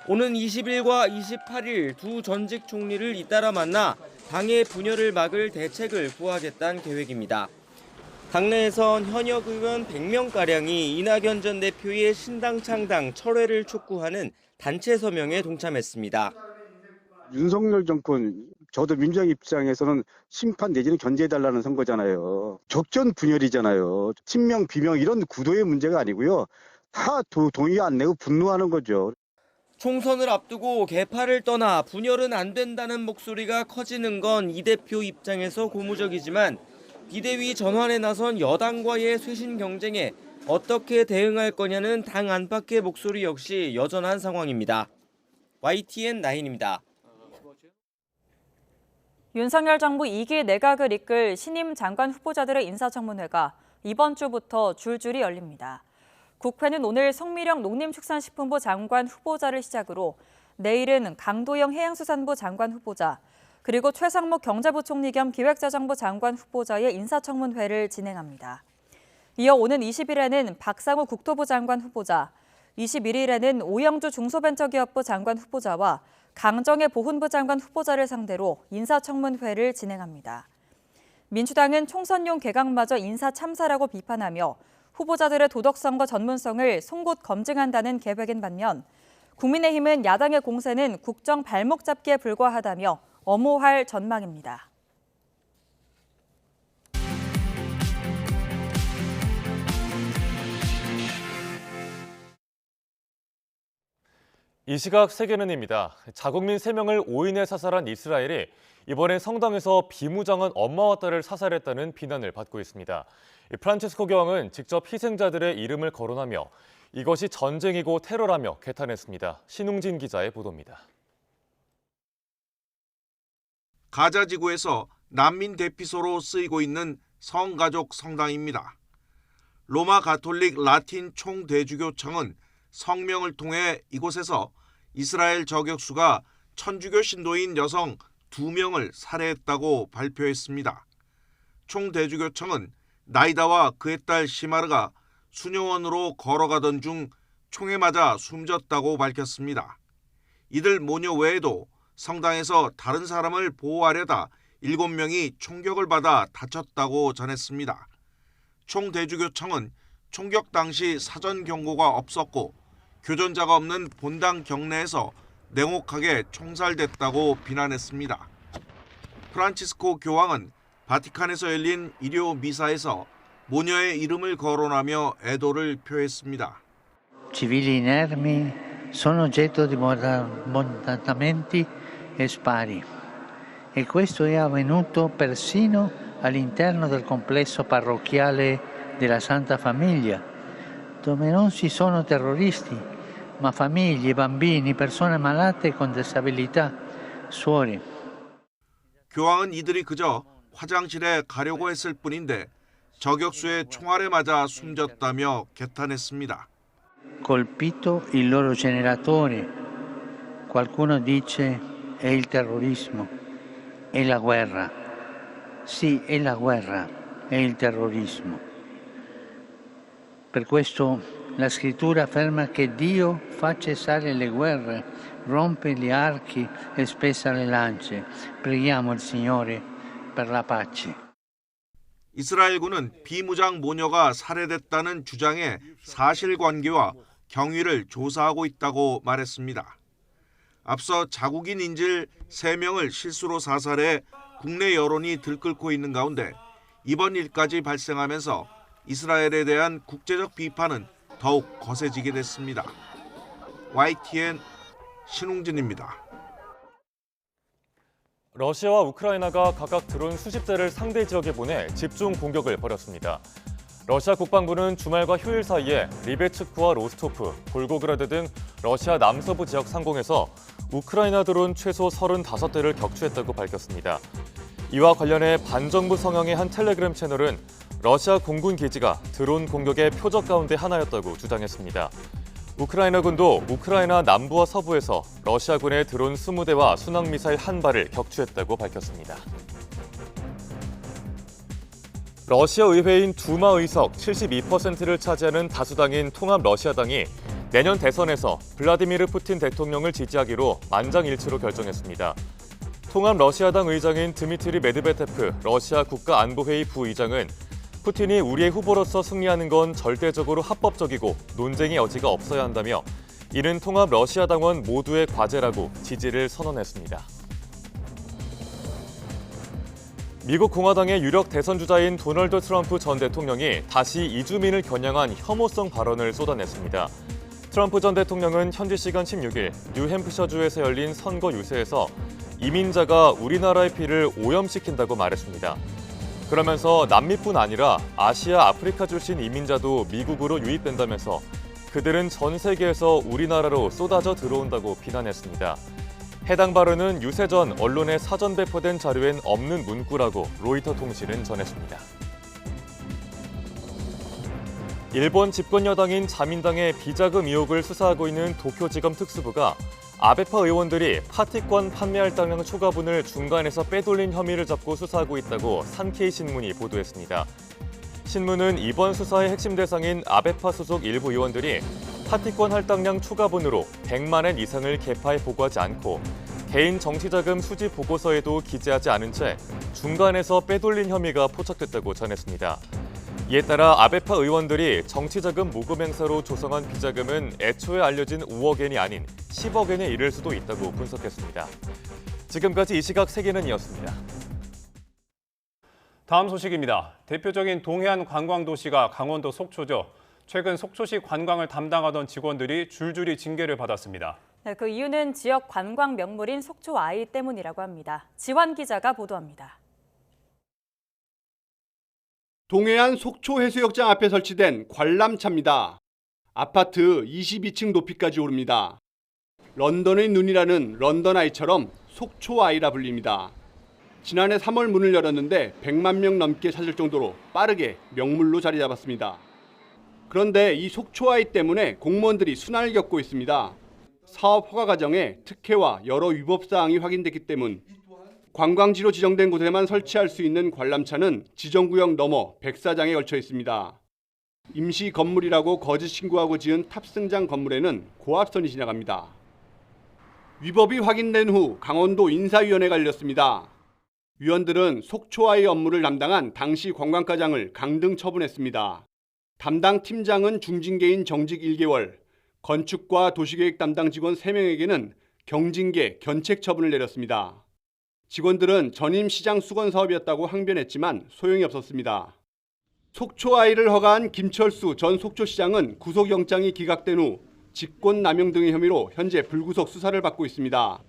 오는 20일과 28일 두 전직 총리를 잇따라 만나 당의 분열을 막을 대책을 구하겠다는 계획입니다. 당내에선 현역 의원 100명가량이 이낙연 전 대표의 신당 창당 철회를 촉구하는 단체 서명에 동참했습니다. 윤석열 정권, 저도 민주당 입장에서는 심판 내지는 견제해달라는 선거잖아요. 적전 분열이잖아요. 친명, 비명 이런 구도의 문제가 아니고요. 다 동의 안 내고 분노하는 거죠. 총선을 앞두고 개파를 떠나 분열은 안 된다는 목소리가 커지는 건 이 대표 입장에서 고무적이지만 비대위 전환에 나선 여당과의 쇄신 경쟁에 어떻게 대응할 거냐는 당 안팎의 목소리 역시 여전한 상황입니다. YTN 나인입니다. 윤석열 정부 2기 내각을 이끌 신임 장관 후보자들의 인사청문회가 이번 주부터 줄줄이 열립니다. 국회는 오늘 성미령 농림축산식품부 장관 후보자를 시작으로 내일은 강도영 해양수산부 장관 후보자, 그리고 최상목 경제부총리 겸 기획재정부 장관 후보자의 인사청문회를 진행합니다. 이어 오는 20일에는 박상우 국토부 장관 후보자, 21일에는 오영주 중소벤처기업부 장관 후보자와 강정혜 보훈부 장관 후보자를 상대로 인사청문회를 진행합니다. 민주당은 총선용 개각마저 인사 참사라고 비판하며 후보자들의 도덕성과 전문성을 송곳 검증한다는 계획인 반면 국민의힘은 야당의 공세는 국정 발목 잡기에 불과하다며 엄호할 전망입니다. 이 시각 세계는입니다. 자국민 3명을 오인해 사살한 이스라엘이 이번엔 성당에서 비무장한 엄마와 딸을 사살했다는 비난을 받고 있습니다. 프란치스코 교황은 직접 희생자들의 이름을 거론하며 이것이 전쟁이고 테러라며 개탄했습니다. 신웅진 기자의 보도입니다. 가자 지구에서 난민 대피소로 쓰이고 있는 성가족 성당입니다. 로마 가톨릭 라틴 총대주교청은 성명을 통해 이곳에서 이스라엘 저격수가 천주교 신도인 여성 2명을 살해했다고 발표했습니다. 총대주교청은 나이다와 그의 딸 시마르가 수녀원으로 걸어가던 중 총에 맞아 숨졌다고 밝혔습니다. 이들 모녀 외에도 성당에서 다른 사람을 보호하려다 7명이 총격을 받아 다쳤다고 전했습니다. 총대주교청은 총격 당시 사전 경고가 없었고 교전자가 없는 본당 경내에서 냉혹하게 총살됐다고 비난했습니다. 프란치스코 교황은 바티칸에서 열린 일요 미사에서 모녀의 이름을 거론하며 애도를 표했습니다. Civili inermi sono oggetto di bombardamenti e spari e questo è avvenuto persino all'interno del complesso parrocchiale della Santa Famiglia, dove non ci sono terroristi, ma famiglie, bambini, persone malate con disabilità, suori. 교황은 이들이 그저 화장실에 가려고 했을 뿐인데 저격수의 총알에 맞아 숨졌다며 개탄했습니다. Colpito il loro generatore, qualcuno dice è il terrorismo, è la guerra. Sì, è la guerra, è il terrorismo. Per questo la scrittura afferma che Dio fa cessare le guerre, rompe gli archi e spezza le lance. Preghiamo il Signore per la pace. 이스라엘군은 비무장 모녀가 살해됐다는 주장의 사실관계와 경위를 조사하고 있다고 말했습니다. 앞서 자국인 인질 3명을 실수로 사살해 국내 여론이 들끓고 있는 가운데 이번 일까지 발생하면서 이스라엘에 대한 국제적 비판은 더욱 거세지게 됐습니다. YTN 신웅진입니다. 러시아와 우크라이나가 각각 드론 수십 대를 상대 지역에 보내 집중 공격을 벌였습니다. 러시아 국방부는 주말과 휴일 사이에 리베츠크와 로스토프, 볼고그라드 등 러시아 남서부 지역 상공에서 우크라이나 드론 최소 35대를 격추했다고 밝혔습니다. 이와 관련해 반정부 성향의 한 텔레그램 채널은 러시아 공군 기지가 드론 공격의 표적 가운데 하나였다고 주장했습니다. 우크라이나군도 우크라이나 남부와 서부에서 러시아군의 드론 20대와 순항미사일 1발을 격추했다고 밝혔습니다. 러시아 의회인 두마 의석 72%를 차지하는 다수당인 통합 러시아당이 내년 대선에서 블라디미르 푸틴 대통령을 지지하기로 만장일치로 결정했습니다. 통합 러시아당 의장인 드미트리 메드베테프 러시아 국가안보회의 부의장은 푸틴이 우리의 후보로서 승리하는 건 절대적으로 합법적이고 논쟁의 여지가 없어야 한다며 이는 통합 러시아당원 모두의 과제라고 지지를 선언했습니다. 미국 공화당의 유력 대선 주자인 도널드 트럼프 전 대통령이 다시 이주민을 겨냥한 혐오성 발언을 쏟아냈습니다. 트럼프 전 대통령은 현지 시간 16일 뉴햄프셔주에서 열린 선거 유세에서 이민자가 우리나라의 피를 오염시킨다고 말했습니다. 그러면서 남미뿐 아니라 아시아, 아프리카 출신 이민자도 미국으로 유입된다면서 그들은 전 세계에서 우리나라로 쏟아져 들어온다고 비난했습니다. 해당 발언은 유세 전 언론에 사전 배포된 자료엔 없는 문구라고 로이터 통신은 전했습니다. 일본 집권 여당인 자민당의 비자금 의혹을 수사하고 있는 도쿄지검 특수부가 아베파 의원들이 파티권 판매 할당량 초과분을 중간에서 빼돌린 혐의를 잡고 수사하고 있다고 산케이 신문이 보도했습니다. 신문은 이번 수사의 핵심 대상인 아베파 소속 일부 의원들이 파티권 할당량 초과분으로 100만 엔 이상을 계파에 보고하지 않고 개인 정치자금 수집 보고서에도 기재하지 않은 채 중간에서 빼돌린 혐의가 포착됐다고 전했습니다. 이에 따라 아베파 의원들이 정치자금 모금 행사로 조성한 비자금은 애초에 알려진 5억 엔이 아닌 10억 엔에 이를 수도 있다고 분석했습니다. 지금까지 이 시각 세계는이었습니다. 다음 소식입니다. 대표적인 동해안 관광도시가 강원도 속초죠. 최근 속초시 관광을 담당하던 직원들이 줄줄이 징계를 받았습니다. 네, 그 이유는 지역 관광 명물인 속초 아이 때문이라고 합니다. 지환 기자가 보도합니다. 동해안 속초 해수욕장 앞에 설치된 관람차입니다. 아파트 22층 높이까지 오릅니다. 런던의 눈이라는 런던 아이처럼 속초 아이라 불립니다. 지난해 3월 문을 열었는데 100만 명 넘게 찾을 정도로 빠르게 명물로 자리 잡았습니다. 그런데 이 속초 아이 때문에 공무원들이 순환을 겪고 있습니다. 사업 허가 과정에 특혜와 여러 위법 사항이 확인됐기 때문 관광지로 지정된 곳에만 설치할 수 있는 관람차는 지정구역 넘어 104장에 걸쳐 있습니다. 임시 건물이라고 거짓 신고하고 지은 탑승장 건물에는 고압선이 지나갑니다. 위법이 확인된 후 강원도 인사위원회가 열렸습니다. 위원들은 속초아이 업무를 담당한 당시 관광과장을 강등 처분했습니다. 담당 팀장은 중징계인 정직 1개월, 건축과 도시계획 담당 직원 3명에게는 경징계, 견책 처분을 내렸습니다. 직원들은 전임 시장 수건 사업이었다고 항변했지만 소용이 없었습니다. 속초아이를 허가한 김철수 전 속초시장은 구속영장이 기각된 후 직권남용 등의 혐의로 현재 불구속 수사를 받고 있습니다.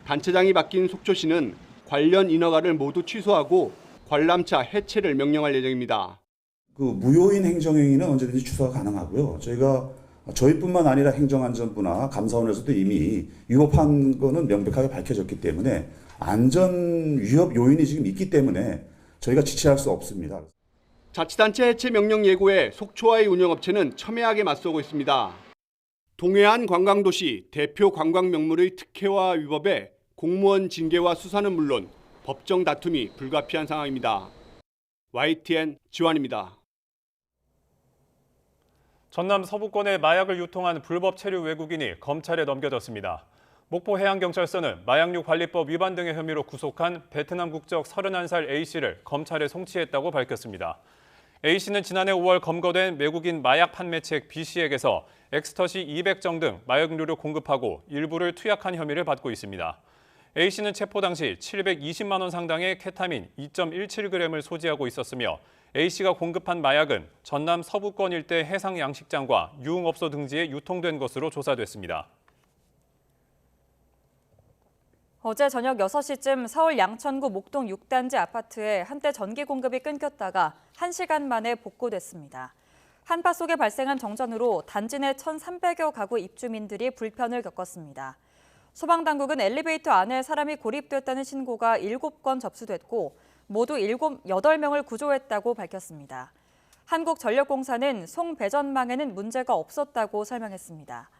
단체장이 바뀐 속초시는 관련 인허가를 모두 취소하고 관람차 해체를 명령할 예정입니다. 무효인 행정행위는 언제든지 취소가 가능하고요. 저희뿐만 아니라 행정안전부나 감사원에서도 이미 위법한 거는 명백하게 밝혀졌기 때문에 안전 위협 요인이 지금 있기 때문에 저희가 지체할 수 없습니다. 자치단체 해체 명령 예고에 속초아이 운영업체는 첨예하게 맞서고 있습니다. 동해안 관광도시 대표 관광명물의 특혜와 위법에 공무원 징계와 수사는 물론 법정 다툼이 불가피한 상황입니다. YTN 지환입니다. 전남 서부권에 마약을 유통한 불법 체류 외국인이 검찰에 넘겨졌습니다. 목포해양경찰서는 마약류 관리법 위반 등의 혐의로 구속한 베트남 국적 31살 A씨를 검찰에 송치했다고 밝혔습니다. A씨는 지난해 5월 검거된 외국인 마약 판매책 B씨에게서 엑스터시 200정 등 마약류를 공급하고 일부를 투약한 혐의를 받고 있습니다. A씨는 체포 당시 720만 원 상당의 케타민 2.17g을 소지하고 있었으며 A씨가 공급한 마약은 전남 서부권 일대 해상 양식장과 유흥업소 등지에 유통된 것으로 조사됐습니다. 어제 저녁 6시쯤 서울 양천구 목동 6단지 아파트에 한때 전기 공급이 끊겼다가 1시간 만에 복구됐습니다. 한파 속에 발생한 정전으로 단지 내 1,300여 가구 입주민들이 불편을 겪었습니다. 소방당국은 엘리베이터 안에 사람이 고립됐다는 신고가 7건 접수됐고 모두 8명을 구조했다고 밝혔습니다. 한국전력공사는 송배전망에는 문제가 없었다고 설명했습니다.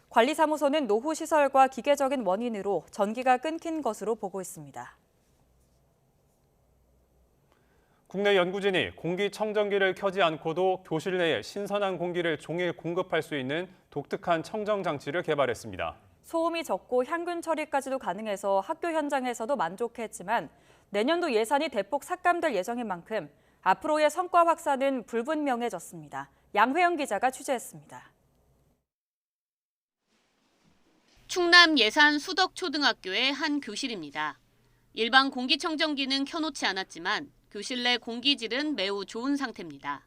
관리사무소는 노후 시설과 기계적인 원인으로 전기가 끊긴 것으로 보고 있습니다. 국내 연구진이 공기청정기를 켜지 않고도 교실 내에 신선한 공기를 종일 공급할 수 있는 독특한 청정 장치를 개발했습니다. 소음이 적고 향균 처리까지도 가능해서 학교 현장에서도 만족했지만 내년도 예산이 대폭 삭감될 예정인 만큼 앞으로의 성과 확산은 불분명해졌습니다. 양회영 기자가 취재했습니다. 충남 예산 수덕초등학교의 한 교실입니다. 일반 공기청정기는 켜놓지 않았지만 교실 내 공기질은 매우 좋은 상태입니다.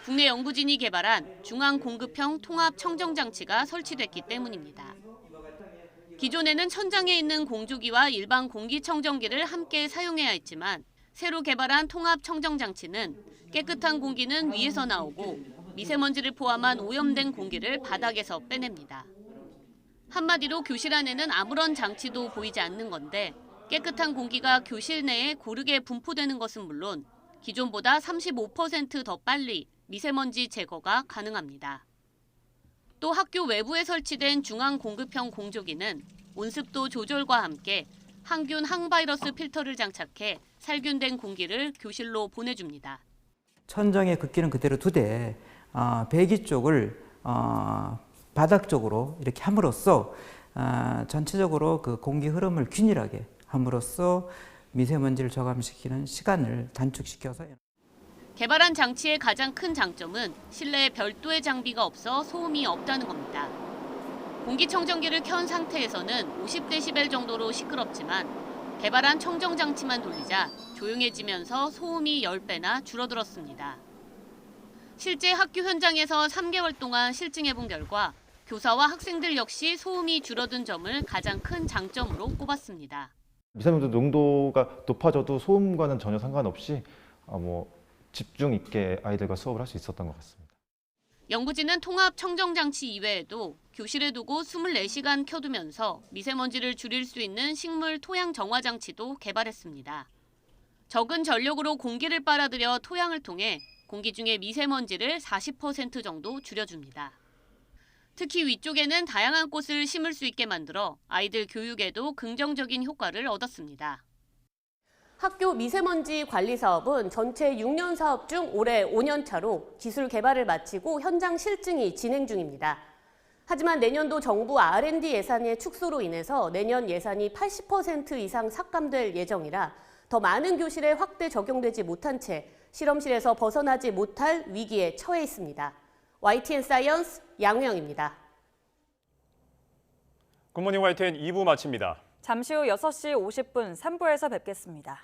국내 연구진이 개발한 중앙공급형 통합청정장치가 설치됐기 때문입니다. 기존에는 천장에 있는 공조기와 일반 공기청정기를 함께 사용해야 했지만 새로 개발한 통합청정장치는 깨끗한 공기는 위에서 나오고 미세먼지를 포함한 오염된 공기를 바닥에서 빼냅니다. 한마디로 교실 안에는 아무런 장치도 보이지 않는 건데 깨끗한 공기가 교실 내에 고르게 분포되는 것은 물론 기존보다 35% 더 빨리 미세먼지 제거가 가능합니다. 또 학교 외부에 설치된 중앙공급형 공조기는 온습도 조절과 함께 항균 항바이러스 필터를 장착해 살균된 공기를 교실로 보내줍니다. 천정에 긋기는 그대로 두되 배기 쪽을 바닥 쪽으로 이렇게 함으로써 전체적으로 그 공기 흐름을 균일하게 함으로써 미세먼지를 저감시키는 시간을 단축시켜서 개발한 장치의 가장 큰 장점은 실내에 별도의 장비가 없어 소음이 없다는 겁니다. 공기청정기를 켠 상태에서는 50dB 정도로 시끄럽지만 개발한 청정장치만 돌리자 조용해지면서 소음이 10배나 줄어들었습니다. 실제 학교 현장에서 3개월 동안 실증해본 결과 교사와 학생들 역시 소음이 줄어든 점을 가장 큰 장점으로 꼽았습니다. 미세먼지 농도가 높아져도 소음과는 전혀 상관없이 집중 있게 아이들과 수업을 할 수 있었던 것 같습니다. 연구진은 통합 청정장치 이외에도 교실에 두고 24시간 켜두면서 미세먼지를 줄일 수 있는 식물 토양 정화 장치도 개발했습니다. 적은 전력으로 공기를 빨아들여 토양을 통해 공기 중에 미세먼지를 40% 정도 줄여줍니다. 특히 위쪽에는 다양한 꽃을 심을 수 있게 만들어 아이들 교육에도 긍정적인 효과를 얻었습니다. 학교 미세먼지 관리 사업은 전체 6년 사업 중 올해 5년 차로 기술 개발을 마치고 현장 실증이 진행 중입니다. 하지만 내년도 정부 R&D 예산의 축소로 인해서 내년 예산이 80% 이상 삭감될 예정이라 더 많은 교실에 확대 적용되지 못한 채 실험실에서 벗어나지 못할 위기에 처해 있습니다. YTN 사이언스 양우영입니다. 굿모닝 YTN 2부 마칩니다. 잠시 후 6시 50분 3부에서 뵙겠습니다.